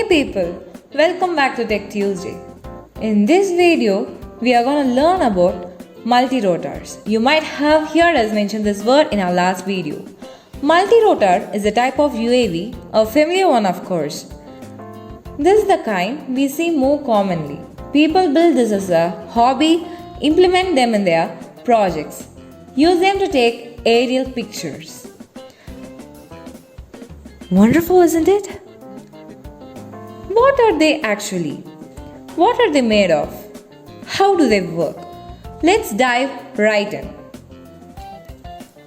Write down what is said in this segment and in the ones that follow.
people, welcome back to Tech Tuesday. In this video, we are going to learn about multirotors. You might have heard us mention this word in our last video. Multirotor is a type of UAV, a familiar one of course. This is the kind we see more commonly. People build this as a hobby, implement them in their projects, use them to take aerial pictures. Wonderful, isn't it? What are they actually? What are they made of? How do they work? Let's dive right in.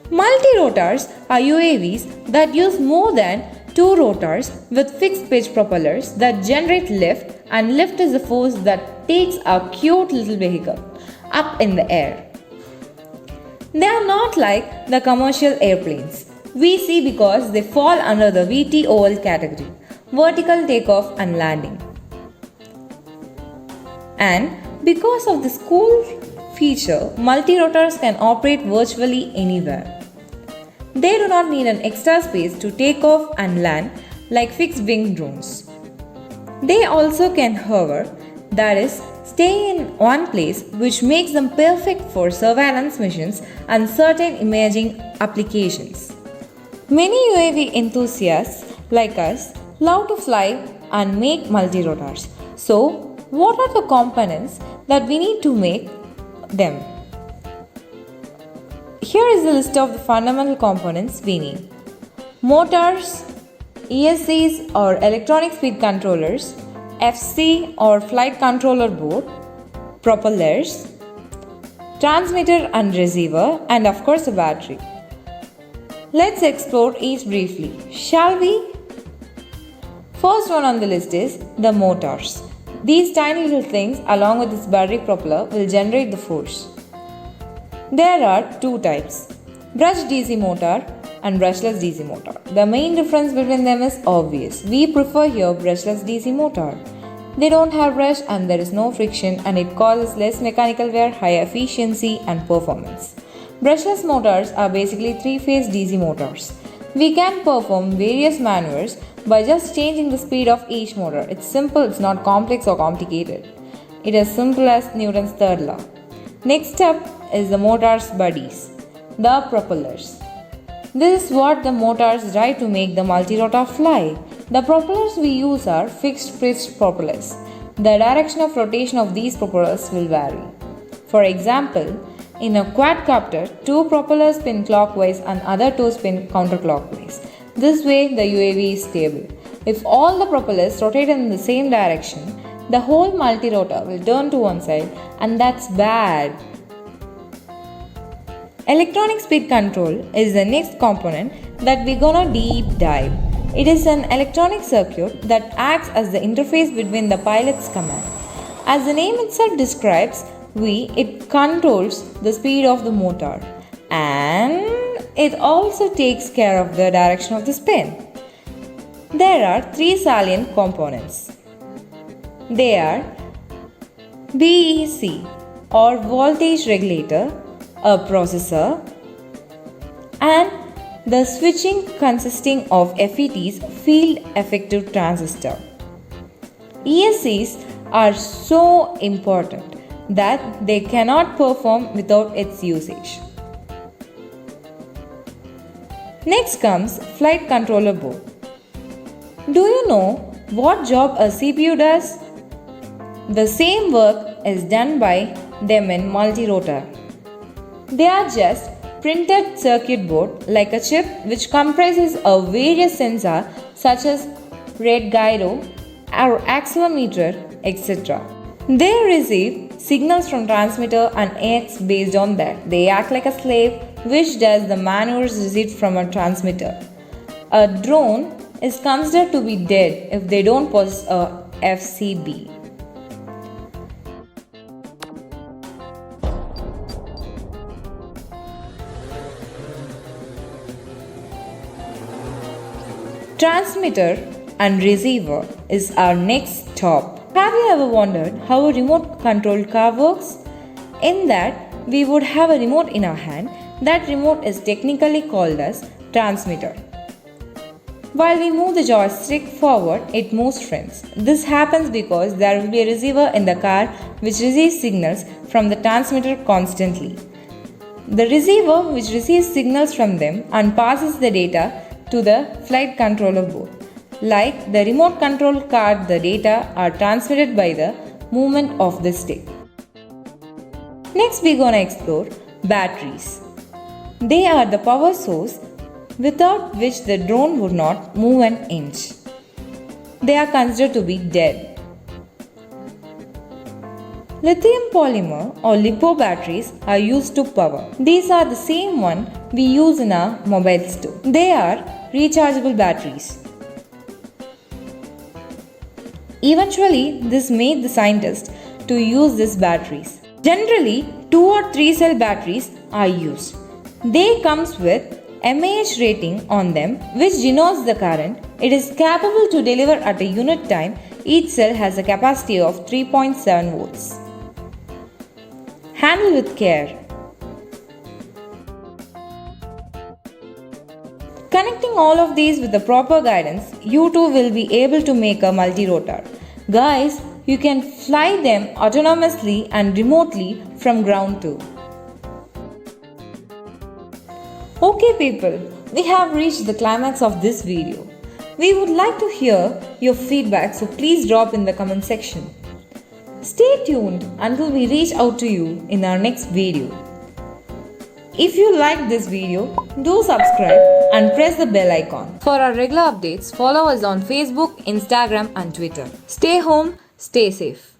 Multirotors are UAVs that use more than two rotors with fixed pitch propellers that generate lift, and lift is the force that takes a cute little vehicle up in the air. They are not like the commercial airplanes we see because they fall under the VTOL category, vertical takeoff and landing. And because of this cool feature, multirotors can operate virtually anywhere. They do not need an extra space to take off and land like fixed wing drones. They also can hover, that is, stay in one place, which makes them perfect for surveillance missions and certain imaging applications. Many UAV enthusiasts like us love to fly and make multirotors. So, what are the components that we need to make them? Here is the list of the fundamental components we need. Motors, ESCs or electronic speed controllers, FC or flight controller board, propellers, transmitter and receiver, and of course a battery. Let's explore each briefly, shall we? First one on the list is the motors. These tiny little things along with this battery propeller will generate the force. There are two types, brushed DC motor and brushless DC motor. The main difference between them is obvious. We prefer here brushless DC motor. They don't have brush and there is no friction and it causes less mechanical wear, high efficiency and performance. Brushless motors are basically three-phase DC motors. We can perform various maneuvers by just changing the speed of each motor. It's simple, it's not complex or complicated. It is simple as Newton's third law. Next up is the motor's buddies, the propellers. This is what the motors drive to make the multirotor fly. The propellers we use are fixed pitch propellers. The direction of rotation of these propellers will vary. For example, in a quadcopter, two propellers spin clockwise and other two spin counterclockwise. This way the UAV is stable. If all the propellers rotate in the same direction, the whole multirotor will turn to one side and that's bad. Electronic speed control is the next component that we're gonna deep dive. It is an electronic circuit that acts as the interface between the pilot's command. As the name itself describes, it controls the speed of the motor and it also takes care of the direction of the spin. There are three salient components. They are VEC or voltage regulator, a processor, and the switching consisting of FETs, field effective transistor. ESCs are so important that they cannot perform without its usage. Next comes flight controller board. Do you know what job a CPU does? The same work is done by them in multirotor. They are just printed circuit board like a chip which comprises of various sensors such as rate gyro or accelerometer, etc. They receive signals from transmitter and acts based on that. They act like a slave which does the maneuvers received from a transmitter. A drone is considered to be dead if they don't possess a FCB. Transmitter and receiver is our next stop. Have you ever wondered how a remote controlled car works? In that, we would have a remote in our hand. That remote is technically called as transmitter. While we move the joystick forward, it moves frames. This happens because there will be a receiver in the car which receives signals from the transmitter constantly. The receiver which receives signals from them and passes the data to the flight controller board. Like the remote control car, the data are transmitted by the movement of the stick. Next we're gonna explore batteries. They are the power source without which the drone would not move an inch. They are considered to be dead. Lithium polymer or LiPo batteries are used to power. These are the same one we use in our mobiles too. They are rechargeable batteries. Eventually, this made the scientists to use these batteries. Generally, 2 or 3 cell batteries are used. They comes with mAh rating on them which denotes the current. It is capable to deliver at a unit time. Each cell has a capacity of 3.7 volts. Handle with care. Connecting all of these with the proper guidance, you too will be able to make a multirotor. Guys, you can fly them autonomously and remotely from ground too. Okay people, we have reached the climax of this video. We would like to hear your feedback, so please drop in the comment section. Stay tuned until we reach out to you in our next video. If you liked this video, do subscribe and press the bell icon. For our regular updates, follow us on Facebook, Instagram and Twitter. Stay home, stay safe.